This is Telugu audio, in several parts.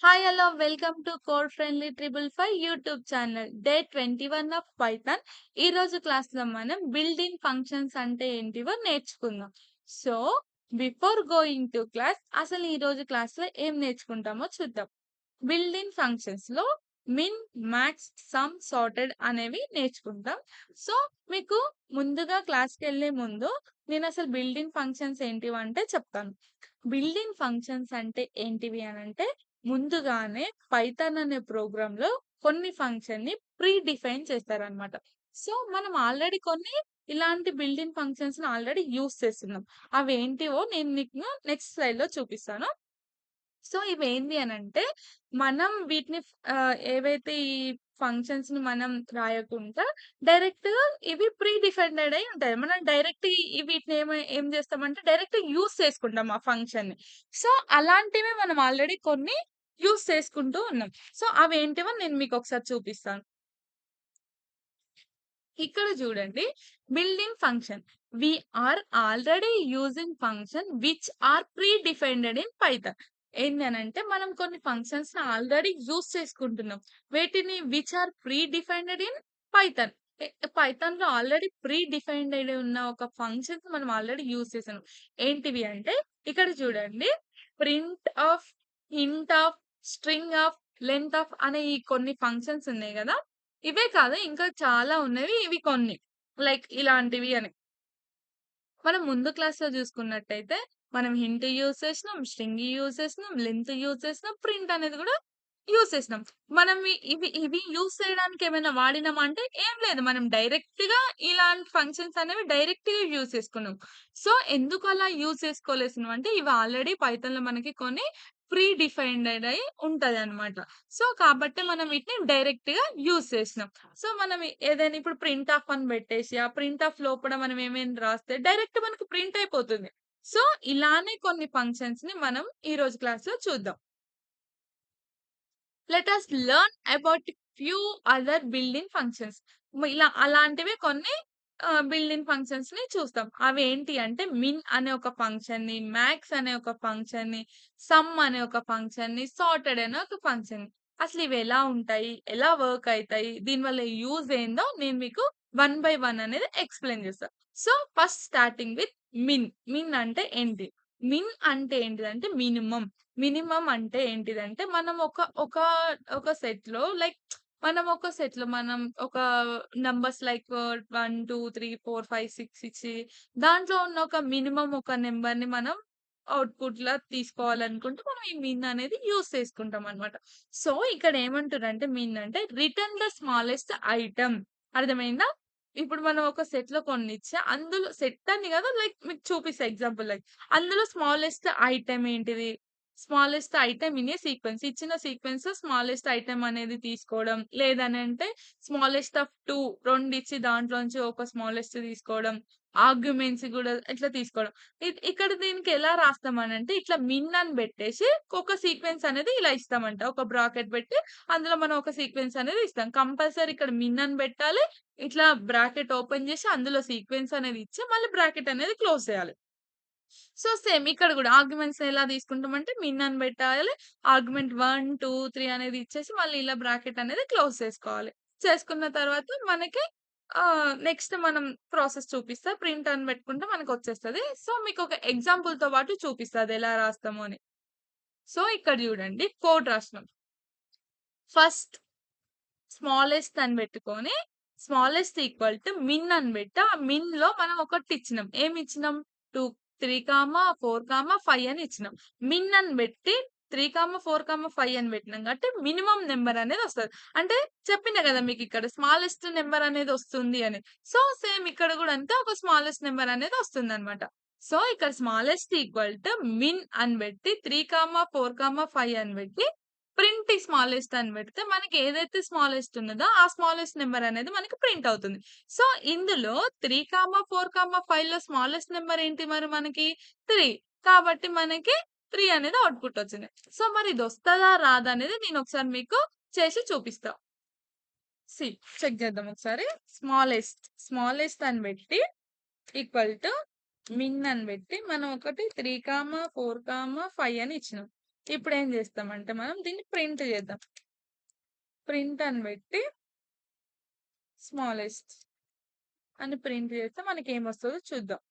Hi hello welcome to code friendly triple five YouTube channel day 21 of Python. ఈ రోజు క్లాస్ లో మనం బిల్డింగ్ ఫంక్షన్స్ అంటే ఏంటివో నేర్చుకుందాం. So before going to class అసలు ఈ రోజు క్లాస్ లో ఏం నేర్చుకుంటామో చూద్దాం. బిల్డింగ్ ఫంక్షన్స్ లో మిన్, మాక్స్, సమ్, సార్టెడ్ అనేవి నేర్చుకుంటాం. సో మీకు ముందుగా క్లాస్కి వెళ్ళే ముందు నేను అసలు బిల్డింగ్ ఫంక్షన్స్ ఏంటివి అంటే చెప్తాను. బిల్డింగ్ ఫంక్షన్స్ అంటే ఏంటివి అని అంటే ముందుగానే పైథాన్ అనే ప్రోగ్రామ్ లో కొన్ని ఫంక్షన్ ని ప్రీ డిఫైన్ చేస్తారనమాట. సో మనం ఆల్రెడీ కొన్ని ఇలాంటి బిల్డింగ్ ఫంక్షన్స్ ని ఆల్రెడీ యూస్ చేస్తున్నాం. అవి ఏంటివో నేను మీకు నెక్స్ట్ స్లైడ్ లో చూపిస్తాను. సో ఇవేంది అనంటే, మనం వీటిని ఏవైతే ఈ ఫంక్షన్స్ ని మనం రాయకుండా డైరెక్ట్‌గా ఇవి ప్రీ డిఫైన్డ్ అయి ఉంటాయి. మనం డైరెక్ట్ వీటిని ఏం చేస్తామంటే డైరెక్ట్ యూజ్ చేసుకుంటాం ఆ ఫంక్షన్‌ని. సో అలాంటివి మనం ఆల్రెడీ కొన్ని యూజ్ చేసుకుంటూ ఉన్నాం. సో అవేంటివో నేను మీకొకసారి చూపిస్తాను. ఇక్కడ చూడండి, building function. We are already using function which are predefined in Python. ఏంటనంటే మనం కొన్ని ఫంక్షన్స్ ఆల్రెడీ యూజ్ చేసుకుంటున్నాం. వేటిని which are predefined in Python. Python లో ఆల్రెడీ ప్రీ డిఫైన్డ్ ఉన్న ఒక ఫంక్షన్స్ మనం ఆల్రెడీ యూజ్ చేసాం. ఏంటివి అంటే ఇక్కడ చూడండి, print of, hint of, string of, length of అనే ఈ కొన్ని ఫంక్షన్స్ ఉన్నాయి కదా. ఇవే కాదు ఇంకా చాలా ఉన్నవి. ఇవి కొన్ని లైక్ ఇలాంటివి అని. మనం ముందు క్లాస్‌లో చూసుకున్నట్టయితే మనం హింట్ యూజ్ చేసినాం, స్ట్రింగ్ యూజ్ చేసినాం, లెంత్ యూజ్ చేసినాం, ప్రింట్ అనేది కూడా యూజ్ చేసినాం. మనం ఇవి యూజ్ చేయడానికి ఏమైనా వాడినామా అంటే ఏం లేదు. మనం డైరెక్ట్‌గా ఇలాంటి ఫంక్షన్స్ అనేవి డైరెక్ట్‌గా యూజ్ చేసుకున్నాం. సో, ఎందుకు అలా యూజ్ చేసుకోలేసినాం అంటే ఇవి ఆల్రెడీ పైథాన్‌లో మనకి కొన్ని ప్రీ డిఫైన్డెడ్ అయి ఉంటదనమాట. సో, కాబట్టి మనం వీటిని డైరెక్ట్‌గా యూజ్ చేసినాం. సో, మనం ఏదైనా ఇప్పుడు ప్రింట్ ఆఫ్ అని పెట్టేసి, ఆ ప్రింట్ ఆఫ్ లోపల మనం ఏమైనా రాస్తే డైరెక్ట్ మనకు ప్రింట్ అయిపోతుంది. సో, ఇలానే కొన్ని ఫంక్షన్స్‌ని మనం ఈ రోజు క్లాస్‌లో చూద్దాం. Let us learn about few other building functions. ఇలా అలాంటివి కొన్ని బిల్డింగ్ ఫంక్షన్స్ ని చూస్తాం. అవి ఏంటి అంటే మిన్ అనే ఒక ఫంక్షన్ ని, మాక్స్ అనే ఒక ఫంక్షన్ ని, సమ్ అనే ఒక ఫంక్షన్ ని, సార్టెడ్ అనే ఒక ఫంక్షన్ ని. అసలు ఇవి ఎలా ఉంటాయి, ఎలా వర్క్ అయితాయి, దీనివల్ల యూజ్ ఏందో నేను మీకు వన్ బై వన్ అనేది ఎక్స్ప్లెయిన్ చేస్తా. సో ఫస్ట్ స్టార్టింగ్ విత్ మిన్. మిన్ అంటే ఏంటి? మిన్ అంటే ఏంటిదంటే మినిమం. మినిమం అంటే ఏంటిదంటే మనం ఒక సెట్‌లో లైక్ మనం ఒక నంబర్స్ లైక్ 1, 2, 3, 4, 5, 6 ఇచ్చి దాంట్లో ఉన్న ఒక మినిమమ్ ఒక నంబర్‌ని మనం అవుట్‌పుట్‌లా తీసుకోవాలనుకుంటే మనం ఈ మిన్ అనేది యూజ్ చేసుకుంటామనమాట. సో, ఇక్కడ ఏమంటుర్రంటే మిన్ అంటే రిటర్న్ ద స్మాలెస్ట్ ఐటెమ్. అర్థమైందా? ఇప్పుడు మనం ఒక సెట్‌లో కొన్నిచ్చా అందులో సెట్ అని కాదు, లైక్ మీకు చూపిస్తా ఎగ్జాంపుల్ లైక్ అందులో స్మాలెస్ట్ ఐటెమ్ ఏంటిది? Smallest item in a sequence. ఇచ్చిన సీక్వెన్స్‌లో స్మాలెస్ట్ ఐటెమ్ అనేది తీసుకోవడం. లేదనంటే స్మాలెస్ట్ ఆఫ్ 2 రెండిచ్చి దాంట్లోంచి ఒక స్మాలెస్ట్ తీసుకోవడం. ఆర్గ్యుమెంట్స్ గూడా ఇట్లా తీసుకోవడం. ఇక్కడ దీనికి ఎలా రాస్తామనంటే ఇట్లా మిన్ అని బెట్టేసి ఒక సీక్వెన్స్ అనేది ఇలా ఇస్తామంట. ఒక బ్రాకెట్ పెట్టి అందులో మనం ఒక సీక్వెన్స్ అనేది ఇస్తాం. కంపల్సరీ ఇక్కడ మిన్ అని బెట్టాలి. ఇట్లా బ్రాకెట్ ఓపెన్ జేసి అందులో సీక్వెన్స్ అనేది ఇచ్చి మళ్ళీ బ్రాకెట్ అనేది క్లోజ్ చేయాలి. సో, సేమ్ ఇక్కడ గూడా ఆర్గ్యుమెంట్స్ ఎలా తీసుకుంటామంటే మిన్ అని బెట్టాలి. ఆర్గ్యుమెంట్ 1, 2, 3 అనేది ఇచ్చేసి మళ్ళీ ఇలా బ్రాకెట్ అనేది క్లోజ్ చేసుకోవాలి. చేసుకున్న తర్వాత మనకి నెక్స్ట్ మనం ప్రాసెస్ చూపిస్తా. ప్రింట్ అని పెట్టుకుంటే మనకొచ్చేస్తది. సో, మీకొక ఎగ్జాంపుల్‌తో పాటు చూపిస్తా అదెలా రాస్తాము అని. సో, ఇక్కడ జూడండి కోడ్ రాసినాం. ఫస్ట్ స్మాలెస్ట్ అని పెట్టుకొని, స్మాలెస్ట్ ఈక్వల్ టు మిన్ అని పెట్టి, ఆ మిన్‌లో మనం ఒకటిచ్చినాం. ఏమిచ్చినాం? 2, 3, 4, 5 అని ఇచ్చినాం. మిన్ అని పెట్టి 3, 4, 5 అని పెట్టినాం కాబట్టి మినిమమ్ నంబర్ అనేదొస్తది. అంటే చెప్పినా గదా మీకిక్కడ స్మాలెస్ట్ నంబర్ అనేదొస్తుంది అని. సో, సేమ్ ఇక్కడ గూడా అంతే ఒక స్మాలెస్ట్ నంబర్ అనేదొస్తుందనమాట. సో, ఇక్కడ స్మాలెస్ట్ ఈక్వల్ టు మిన్ అని పెట్టి 3, 4, 5 అని పెట్టి ప్రింట్ స్మాలెస్ట్ అని పెడితే మనకి ఏదైతే స్మాలెస్ట్ ఉన్నదో ఆ స్మాలెస్ట్ నంబర్ అనేది మనకి ప్రింట్ అవుతుంది. సో, ఇందులో 3, 4, 5లో స్మాలెస్ట్ నంబర్ ఏంటి మరి మనకి 3. కాబట్టి మనకి 3 అనేది ఔట్‌పుట్ వచ్చింది. సో, మరి ఇదొస్తదా? రాదా? అనేది నేనొకసారి మీకు చేసి చూపిస్తా. సీ చెక్ చేద్దాం ఒకసారి. స్మాలెస్ట్ అని పెట్టి ఈక్వల్ టు మిన్ అని పెట్టి మనం ఒకటి 3, 4, 5 అని ఇచ్చినాం. ఇప్పుడేం చేస్తామంటే మనం దీన్ని ప్రింట్ చేద్దాం. ప్రింట్ అని పెట్టి స్మాలెస్ట్ అని ప్రింట్ చేస్తే మనకేమొస్తదో చూద్దాం.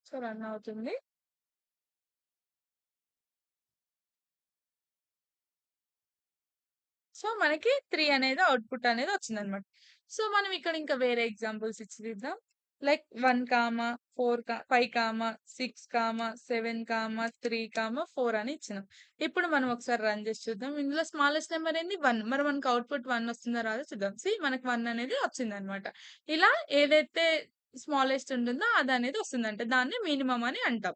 సో, రన్ అవుతుంది. సో, మనకి 3 అనేది ఔట్‌పుట్ అనేది వచ్చిందనమాట. సో, మనం ఇక్కడ ఇంకా వేరే ఎగ్జాంపుల్స్ ఇచ్చి చూద్దాం. లైక్ 1, 4 5, 6, 7, 3, 4 అని ఇచ్చినాం. ఇప్పుడు మనం ఒకసారి రన్ చేసి చూద్దాం. ఇందులో స్మాలెస్ట్ నంబర్ ఏంది? 1. మరి మనకు ఔట్‌పుట్ 1 వస్తుందో రాదో చూద్దాం. మనకు 1 అనేది వచ్చిందనమాట. ఇలా ఏదైతే స్మాలెస్ట్ ఉంటుందో అదనేది వస్తుందంట. దాన్ని మినిమమ్ అని అంటాం.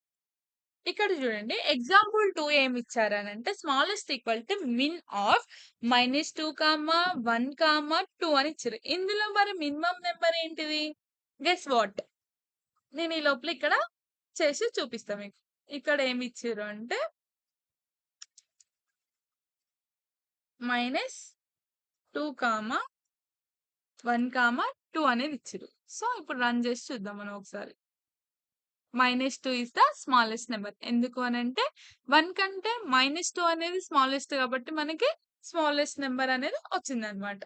ఇక్కడ చూడండి ఎగ్జాంపుల్ 2 ఏమిచ్చారనంటే smallest equal to min of -2, 1, 2 అని ఇచ్చారు. ఇందులో మరి మినిమమ్ నెంబర్ ఏంటిది? Guess what? నేను ఈ లోపల ఇక్కడ చేసి చూపిస్తా మీకు. ఇక్కడ ఏమి ఇచ్చిర్రు అంటే -2, 1, 2 అనేది ఇచ్చిర్రు. సో, ఇప్పుడు రన్ చేసి చూద్దాం మనం ఒకసారి. -2 ఈస్ ద స్మాలెస్ట్ నెంబర్. ఎందుకు అనంటే 1 కంటే -2 అనేది స్మాలెస్ట్ కాబట్టి మనకి స్మాలెస్ట్ నెంబర్ అనేది వచ్చిందనమాట.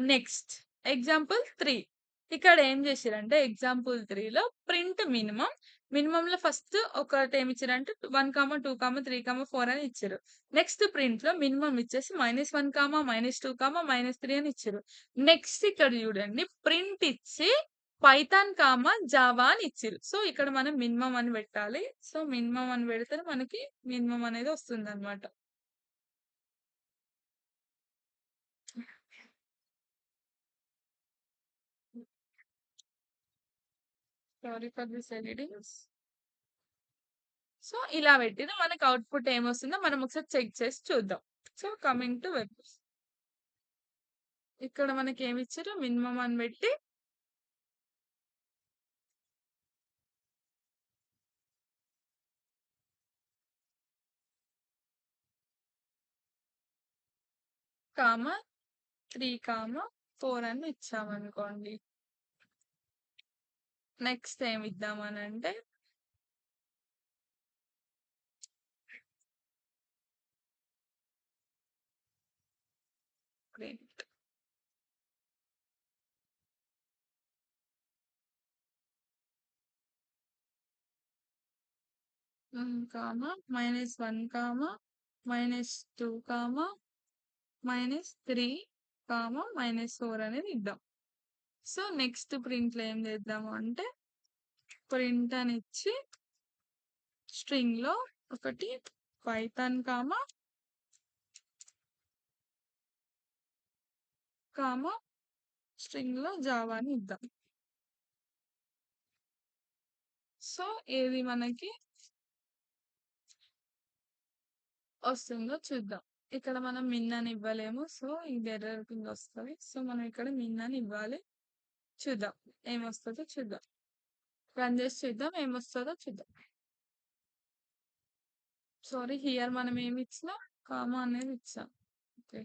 Next example 3. ఇక్కడ ఏం చేసిరంటే ఎగ్జాంపుల్ 3లో ప్రింట్ మినిమమ్. మినిమమ్‌లో ఫస్ట్ ఒకటేమిచ్చిరంటే 1, 2, 3, 4 అని ఇచ్చిర్రు. నెక్స్ట్ ప్రింట్‌లో మినిమమ్ ఇచ్చేసి -1, -2, -3 అని ఇచ్చిర్రు. నెక్స్ట్ ఇక్కడ చూడండి ప్రింట్ ఇచ్చి పైథాన్, జావా అని ఇచ్చిర్రు. సో, ఇక్కడ మనం మినిమమ్ అని పెట్టాలి. సో, మినిమమ్ అని పెడితే మనకి మినిమమ్ అనేది వస్తుందన్నమాట. Sorry for this editings. So, ఇలా పెట్టిన మనకు ఔట్‌పుట్ ఏమొస్తుందో మనం ఒకసారి చెక్ చేసి చూద్దాం. So, coming to web. ఇక్కడ మనకేమిచ్చారు మినిమమ్ అని పెట్టి కామ 3, 4 అని ఇచ్చామనుకోండి. Next ఏమిద్దామనంటే print. కామ -1, -2, -3, -4 అనేది ఇద్దాం. సో, నెక్స్ట్ ప్రింట్‌లో ఏం చేద్దాము అంటే ప్రింట్ అని ఇచ్చి స్ట్రింగ్‌లో ఒకటి పైథాన్, స్ట్రింగ్‌లో జావా అని ఇద్దాం. సో, ఏది మనకి వస్తుందో చూద్దాం. ఇక్కడ మనం మిన్ అని ఇవ్వలేము. సో, ఇది ఎర్రర్ కింద వస్తది. సో, మనం ఇక్కడ మిన్ అని ఇవ్వాలి. చూద్దాం ఏమొస్తదో చూద్దాం. రన్ చేసి చూద్దాం ఏమొస్తదో చూద్దాం. సారీ హియర్ మనం ఏమి ఇచ్చినాం? కామా అనేది ఇచ్చాం. ఓకే.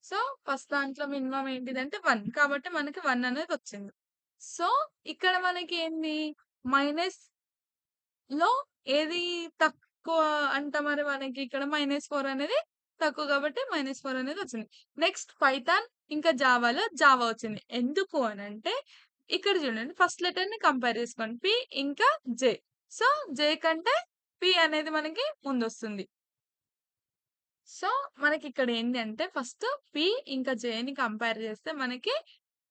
సో, ఫస్ట్ దాంట్లో మినిమమ్ ఏంటిదంటే 1. కాబట్టి మనకి 1 అనేది వచ్చింది. సో, ఇక్కడ మనకేంది మైనస్‌లో ఏది తక్కువ అంట మరి మనకి ఇక్కడ -4 అనేది తక్కువ కాబట్టి -4 అనేది వచ్చింది. నెక్స్ట్ పైథాన్ ఇంకా జావాలో జావా వచ్చింది. ఎందుకు అనంటే ఇక్కడ చూడండి ఫస్ట్ లెటర్‌ని కంపేర్ చేసుకోండి. పి ఇంకా జే. సో, జే కంటే పి అనేది మనకి ముందొస్తుంది. సో, మనకిక్కడ ఏంది అంటే ఫస్ట్ పి ఇంకా జేని కంపేర్ చేస్తే మనకి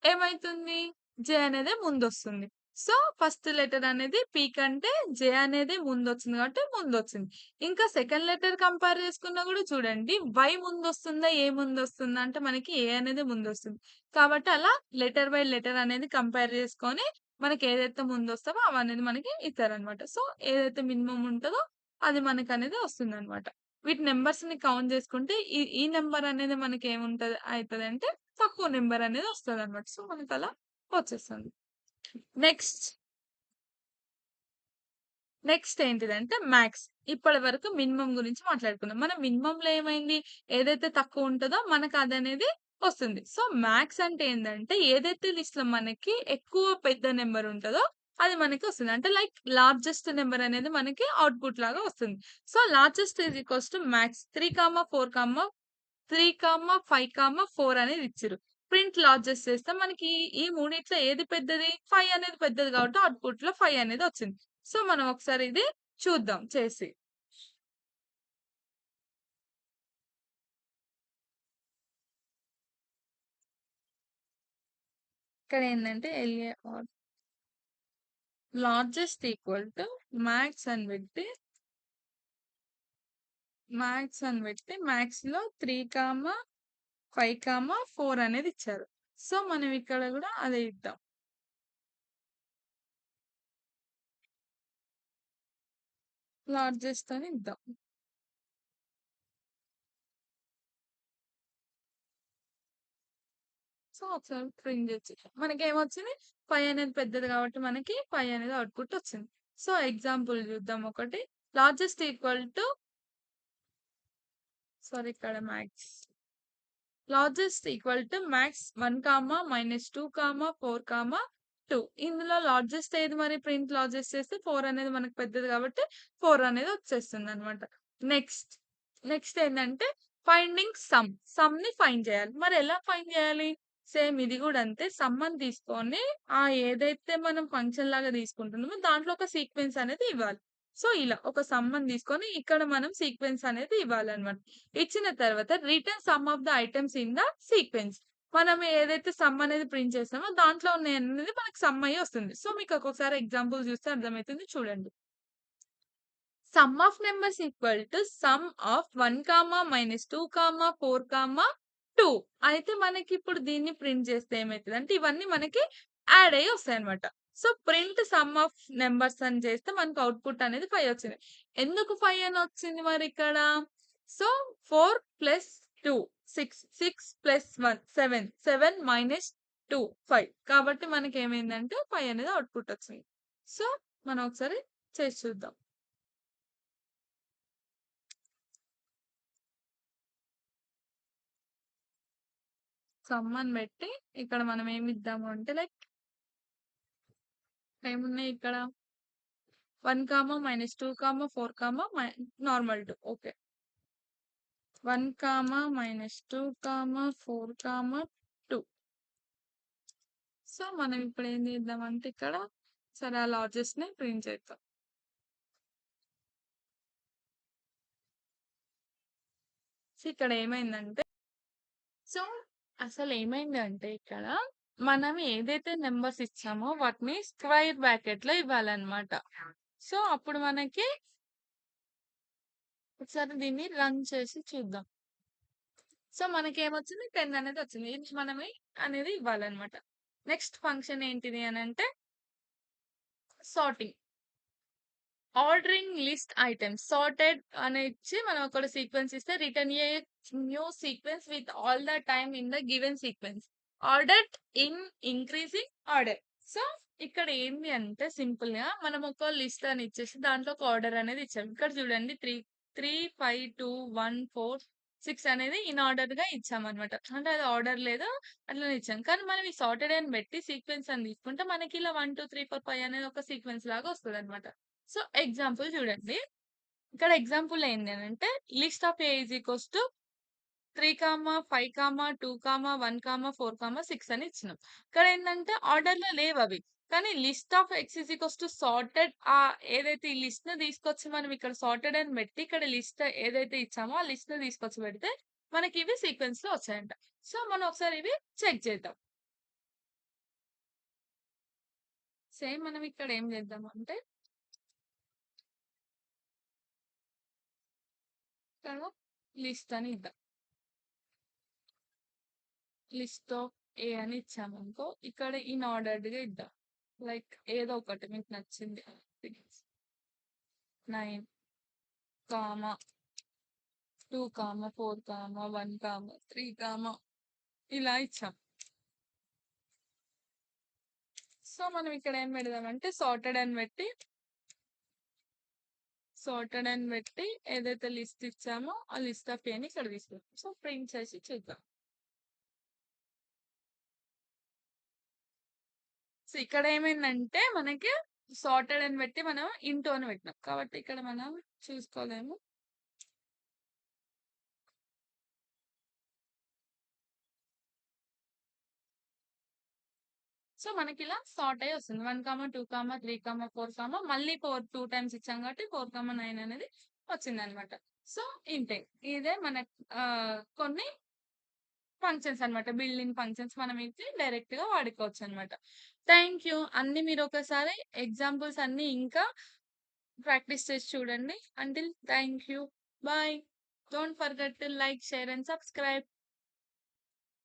ఏమైతుంది? జే అనేదే ముందొస్తుంది. సో, ఫస్ట్ లెటర్ అనేది పి కంటే జే అనేది ముందొచ్చింది కాబట్టి ముందొచ్చింది. ఇంకా సెకండ్ లెటర్ కంపేర్ చేసుకున్నా గూడా చూడండి వై ముందొస్తుందా? ఏ ముందొస్తుందా? అంటే మనకి ఏ అనేది ముందొస్తుంది. కాబట్టి అలా లెటర్ బై లెటర్ అనేది కంపేర్ చేసుకొని మనకేదైతే ముందొస్తామో అవనేది మనకి ఇస్తారనమాట. సో, ఏదైతే మినిమమ్ ఉంటదో అది మనకనేది వస్తుందనమాట. వీటి నంబర్స్‌ని కౌంట్ చేసుకుంటే ఈ నంబర్ అనేది మనకేముంటది అయితదంటే తక్కువ నంబర్ అనేది వస్తదనమాట. సో, మనకలా వచ్చేస్తుంది. నెక్స్ట్, నెక్స్ట్ ఏంటిదంటే మ్యాక్స్. ఇప్పటి వరకు మినిమమ్ గురించి మాట్లాడుకున్నాం. మన మినిమమ్‌లో ఏమైంది? ఏదైతే తక్కువ ఉంటదో మనకదనేది వస్తుంది. సో, మ్యాక్స్ అంటే ఏందంటే ఏదైతే లిస్ట్‌లో మనకి ఎక్కువ పెద్ద నంబర్ ఉంటదో అది మనకి వస్తుంది. అంటే లైక్ లార్జెస్ట్ నంబర్ అనేది మనకి అవుట్‌పుట్ లాగా వస్తుంది. So, largest is equals to max 3, 4, 5, 4 అనేది ఇచ్చిర్రు. ప్రింట్ లార్జెస్ట్ చేస్తే మనకి ఈ మూడిట్లో ఏది పెద్దది? 5 అనేది పెద్దది కాబట్టి అవుట్‌పుట్‌లో 5 అనేది వచ్చింది. సో, మనం ఒకసారి ఇది చూద్దాం చేసి. ఇక్కడ ఏందంటే ఎల్ఏఆర్ లార్జెస్ట్ ఈక్వల్ టు మ్యాక్స్ అని పెట్టి మ్యాక్స్‌లో 3, 5, 4 అనేది ఇచ్చారు. సో, మనం ఇక్కడ గూడా అదే ఇద్దాం. లార్జెస్ట్ అని ఇద్దాం. సో, ఒకసారి ప్రింట్ చేసేద్దాం. మనకేమొచ్చింది 5 అనేది పెద్దది కాబట్టి మనకి 5 అనేది అవుట్‌పుట్ వచ్చింది. సో, ఎగ్జాంపుల్ చూద్దాం ఒకటి. లార్జెస్ట్ ఈక్వల్ టు సారీ ఇక్కడ max. Largest equal to max 1, -2, 4, 2. ఇందులో లార్జెస్ట్ ఏది మరి ప్రింట్ లార్జెస్ట్ చేస్తే 4 అనేది మనకు పెద్దది కాబట్టి 4 అనేది వచ్చేస్తుందనమాట. నెక్స్ట్, నెక్స్ట్ ఏందంటే ఫైండింగ్ సమ్. సమ్‌ని ఫైండ్ చేయాలి. మరి ఎలా ఫైండ్ చేయాలి? సేమ్ ఇది గూడా అంతే. సమ్ అని తీసుకొని ఏదైతే మనం ఫంక్షన్ లాగా తీసుకుంటున్నామో దాంట్లో ఒక సీక్వెన్స్ అనేది ఇవ్వాలి. సో, ఇలా ఒక సమ్ అని తీసుకొని ఇక్కడ మనం సీక్వెన్స్ అనేది ఇవ్వాలన్నమాట. ఇచ్చిన తర్వాత return some of the items in the sequence. మనం ఏదైతే సమ్ అనేది ప్రింట్ చేసామో దాంట్లో ఉన్నయనేది మనకు సమ్ అయ్యి వస్తుంది. సో, మీకు ఒక్కొక్కసారి ఎగ్జాంపుల్ చూస్తే అర్థమైతుంది చూడండి. Some of numbers equal to some of 1, -2, 4, 2. అయితే మనకిప్పుడు దీన్ని ప్రింట్ చేస్తే ఏమైతదంటే ఇవన్నీ మనకి యాడ్ అయ్యి వస్తాయన్నమాట. So, print some of numbers అని చేస్తే మనకు అవుట్‌పుట్ అనేది 5 వచ్చింది. ఎందుకు 5 అని వచ్చింది మరిక్కడ? సో, 4 + 2 6, 6 + 1 7, 7 - 2 5. కాబట్టి మనకేమైందంటే 5 అనేది అవుట్‌పుట్ వచ్చింది. సో, మనం ఒకసారి చేసి చూద్దాం. సమ్ అని పెట్టి ఇక్కడ మనం ఏమి ఇద్దాము అంటే లైక్ ఏమున్నాయి ఇక్కడ 1, -2, 4, నార్మల్ 2 ఓకే. 1, -2, 4, 2. సో, మనం ఇప్పుడు ఏం చేద్దామంటే ఇక్కడ సరే ఆ లార్జెస్ట్‌ని ప్రింట్ చేద్దాం. సో, ఇక్కడ ఏమైందంటే సో, అసలేమైందంటే ఇక్కడ మనం ఏదైతే నంబర్స్ ఇచ్చామో వాటిని స్క్వేర్ బ్రాకెట్‌లో ఇవ్వాలన్నమాట. సో, అప్పుడు మనకి ఒకసారి దీన్ని రన్ చేసి చూద్దాం. సో, మనకేమొచ్చింది 10 అనేది వచ్చింది. ఇది మనమే అనేది ఇవ్వాలన్నమాట. నెక్స్ట్ ఫంక్షన్ ఏంటిది అనంటే sorting. Ordering list items sorted అని ఇచ్చి మనం అక్కడ సీక్వెన్స్ ఇస్తే return a new sequence with all the time in the given sequence. Ordered in increasing order. So, ఇక్కడ ఏంది అంటే సింపుల్‌గా మనం ఒక లిస్ట్ అని ఇచ్చేసి దాంట్లో ఒక ఆర్డర్ అనేది ఇచ్చాం. ఇక్కడ చూడండి 3, 5, 2, 1, 4, 6 అనేది ఇన్ ఆర్డర్‌గా ఇచ్చామన్నమాట. అంటే అది ఆర్డర్ లేదు అట్లనే ఇచ్చాం. కానీ మనం ఈ సార్టెడ్ అని పెట్టి సీక్వెన్స్ అని తీసుకుంటే మనకి ఇలా 1, 2, 3, 4, 5 అనేది ఒక సీక్వెన్స్ లాగా వస్తదన్నమాట. సో, ఎగ్జాంపుల్ చూడండి. ఇక్కడ ఎగ్జాంపుల్ ఏంది అనంటే list of A is equals to 3, 5, 2, 1, 4, 6 అని ఇచ్చినాం. ఇక్కడ ఏందంటే ఆర్డర్‌లో లేవవి. కానీ list of X is equals to sorted ఏదైతే ఈ లిస్ట్‌ని తీసుకొచ్చి మనం ఇక్కడ సార్టెడ్ అని పెట్టి ఇక్కడ లిస్ట్ ఏదైతే ఇచ్చామో ఆ లిస్ట్‌ని తీసుకొచ్చి పెడితే మనకి ఇవి సీక్వెన్స్‌లో వచ్చాయంట. సో, మనం ఒకసారి ఇవి చెక్ చేద్దాం. సేమ్ మనం ఇక్కడ ఏం చేద్దామంటే ఇక్కడ లిస్ట్ అని ఇద్దాం. లిస్ట్ ఆఫ్ ఏ అని ఇచ్చామనుకో ఇక్కడ ఇన్ ఆర్డర్డ్‌గా ఇద్దాం. లైక్ ఏదో ఒకటి మీకు నచ్చింది. 9, 2, 4, 1, 3, ఇలా ఇచ్చాం. సో, మనం ఇక్కడ ఏం పెడదామంటే సార్టెడ్ అని పెట్టి ఏదైతే లిస్ట్ ఇచ్చామో ఆ లిస్ట్ ఆఫ్ ఏని ఇక్కడ తీసుకుంటాం. సో, ప్రింట్ చేసి చూద్దాం. సో, ఇక్కడేమైందంటే మనకి సార్టెడ్ అని పెట్టి మనం ఇంటూ అని పెట్టినాం. కాబట్టి ఇక్కడ మనం చూసుకోలేము. సో, మనకిలా సార్ట్ అయ్యి వస్తుంది. 1, 2, 3, 4, మళ్ళీ 2 టైమ్స్ ఇచ్చాం కాబట్టి 4, 9 అనేది వచ్చిందనమాట. సో, ఇంతే. ఇదే మన కొన్ని ఫంక్షన్స్ అన్నమాట. బిల్డింగ్ ఫంక్షన్స్ మనం ఇది డైరెక్ట్‌గా వాడుకోవచ్చనమాట. Thank you. అన్నీ మీరొకసారి ఎగ్జాంపుల్స్ అన్నీ ఇంకా ప్రాక్టీస్ చేసి చూడండి. Until thank you. Bye. Don't forget to like, share and subscribe.